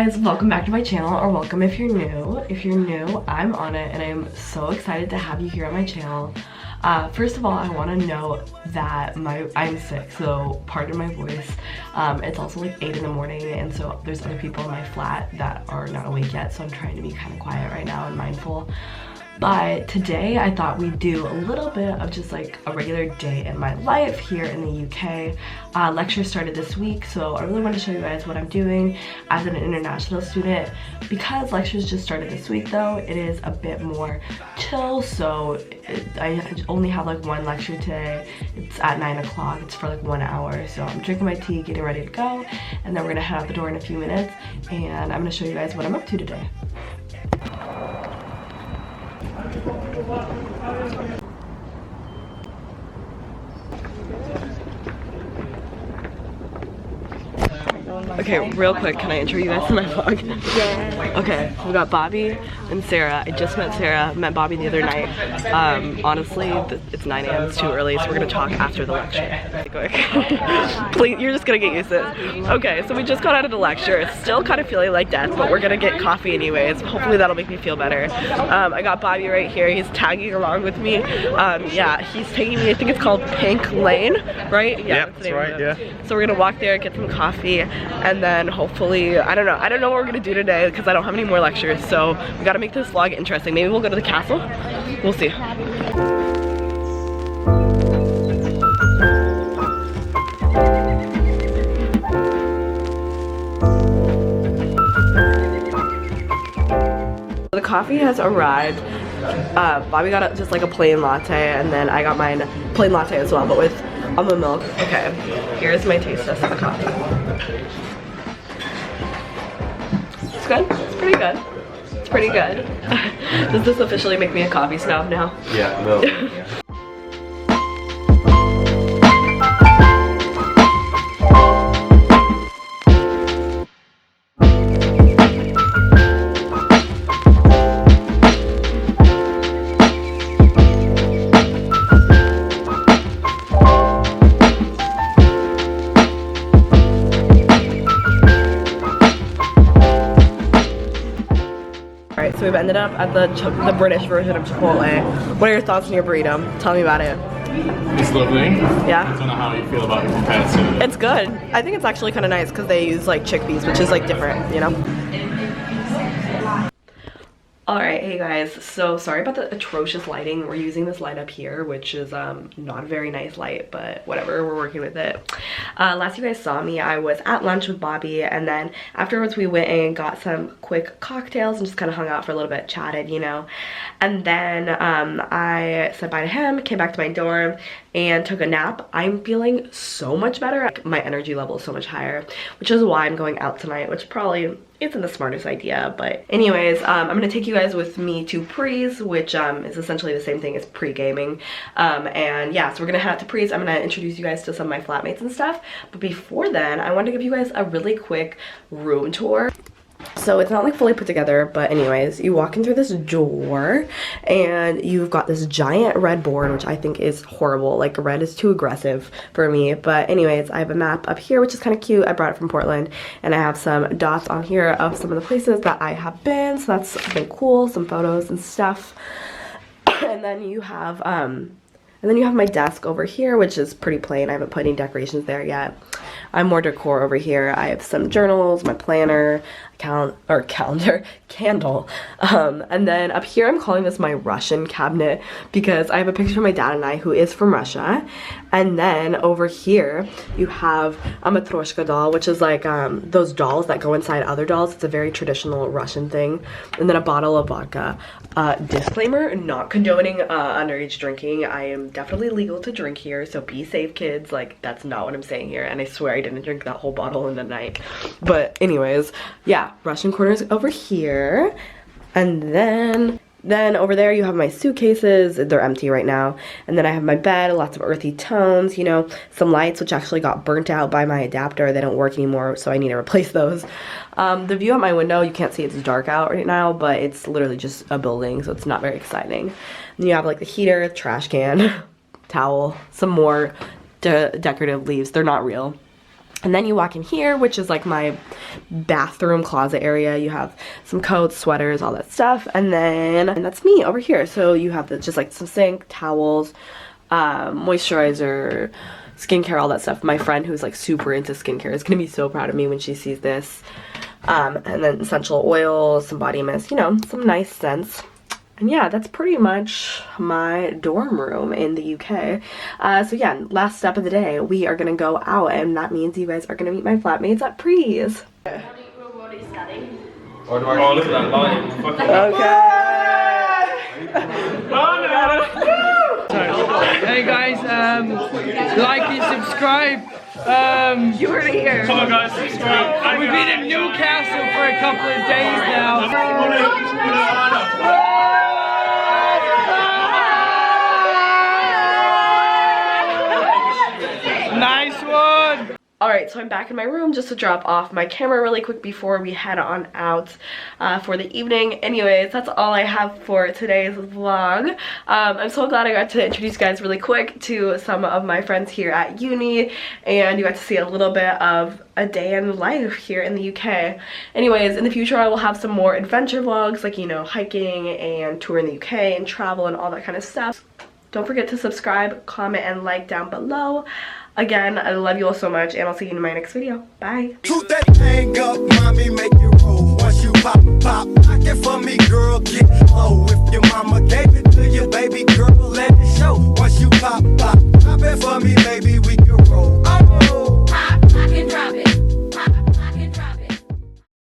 guys, welcome back to my channel, or welcome if you're new. If you're new, I'm on it and I'm so excited to have you here on my channel. First of all, I want to note that I'm sick, so pardon my voice. It's also like 8 in the morning, and so there's other people in my flat that are not awake yet, so I'm trying to be kind of quiet right now and mindful. But today I thought we'd do a little bit of just like a regular day in my life here in the UK. Lectures started this week, so I really want to show you guys what I'm doing as an international student. Because lectures just started this week though, it is a bit more chill, so I only have like one lecture today. It's at 9 o'clock, it's for like 1 hour, so I'm drinking my tea, getting ready to go, and then we're gonna head out the door in a few minutes, and I'm gonna show you guys what I'm up to today. Okay, real quick, can I intro you guys to my vlog? Yeah. Okay, we got Bobby and Sarah. I just met Sarah, met Bobby the other night. Honestly, it's 9 a.m., it's too early, so we're gonna talk after the lecture. Quick. Please, you're just gonna get used to it. Okay, so we just got out of the lecture. Still kind of feeling like death, but we're gonna get coffee anyways. Hopefully that'll make me feel better. I got Bobby right here. He's tagging along with me. Yeah, he's taking me, I think it's called Pink Lane, right? Yeah, yep, that's right, yeah. So we're gonna walk there, get some coffee, and then hopefully, I don't know what we're gonna do today because I don't have any more lectures, so we gotta make this vlog interesting. Maybe we'll go to the castle? We'll see. The coffee has arrived. Bobby got just like a plain latte, and then I got mine plain latte as well, but with almond milk. Okay, here's my taste test of the coffee. It's good. It's pretty good. It's pretty good. Does this officially make me a coffee snob now? Yeah, no. Alright, so we've ended up at the British version of Chipotle. What are your thoughts on your burrito? Tell me about it. It's lovely. Yeah? I don't know how you feel about it compared to... It's good. I think it's actually kind of nice because they use like chickpeas, which is like different, you know? Alright, hey guys, so sorry about the atrocious lighting. We're using this light up here, which is not a very nice light, but whatever, we're working with it. Last you guys saw me, I was at lunch with Bobby, and then afterwards we went and got some quick cocktails and just kind of hung out for a little bit, chatted, you know. And then I said bye to him, came back to my dorm, and took a nap. I'm feeling so much better. My energy level is so much higher, which is why I'm going out tonight, which probably isn't the smartest idea. But anyways, I'm gonna take you guys with me to Pre's, which is essentially the same thing as pre-gaming. And yeah, so we're gonna head out to Pre's. I'm gonna introduce you guys to some of my flatmates and stuff. But before then, I want to give you guys a really quick room tour. So it's not like fully put together, but anyways, you walk in through this door and you've got this giant red board, which I think is horrible. Like, red is too aggressive for me. But anyways, I have a map up here, which is kind of cute. I brought it from Portland, and I have some dots on here of some of the places that I have been, so that's been cool, some photos and stuff. And then you have my desk over here, which is pretty plain. I haven't put any decorations there yet. I'm more decor over here. I have some journals, my planner, candle. And then up here, I'm calling this my Russian cabinet because I have a picture of my dad and I, who is from Russia. And then over here, you have a Matryoshka doll, which is like those dolls that go inside other dolls. It's a very traditional Russian thing. And then a bottle of vodka. Disclaimer, not condoning underage drinking. I am definitely legal to drink here, so be safe, kids. Like, that's not what I'm saying here. And I swear I didn't drink that whole bottle in the night. But anyways, yeah, Russian corners over here. And then over there you have my suitcases. They're empty right now. And then I have my bed, lots of earthy tones, you know, some lights which actually got burnt out by my adapter. They don't work anymore, so I need to replace those. The view out my window, you can't see, it's dark out right now, but it's literally just a building, so it's not very exciting. And you have like the heater, trash can, towel, some more decorative leaves. They're not real. And then you walk in here, which is like my bathroom closet area. You have some coats, sweaters, all that stuff. And that's me over here. So you have just like some sink, towels, moisturizer, skincare, all that stuff. My friend who's like super into skincare is gonna be so proud of me when she sees this. And then essential oils, some body mist, you know, some nice scents. And yeah, that's pretty much my dorm room in the UK. So yeah, last step of the day, we are gonna go out, and that means you guys are gonna meet my flatmates at Prees. Oh, look at that lighting. Okay. Hey guys, like and subscribe. You heard it here. Come on, guys, subscribe. We've been in Newcastle for a couple of days now. Nice one. Alright, so I'm back in my room just to drop off my camera really quick before we head on out for the evening. Anyways, that's all I have for today's vlog. I'm so glad I got to introduce you guys really quick to some of my friends here at uni, and you got to see a little bit of a day in life here in the UK. Anyways, in the future I will have some more adventure vlogs, like, you know, hiking and touring the UK and travel and all that kind of stuff. Don't forget to subscribe, comment, and like down below. Again, I love you all so much, and I'll see you in my next video. Bye. Shoot that thing up, mommy, make it roll. Once you pop, lock it for me, girl, get low. If your mama gave it to you, baby girl, let it show. Once you pop, pop it for me, baby, we can roll. Oh, Pop, lock and drop it.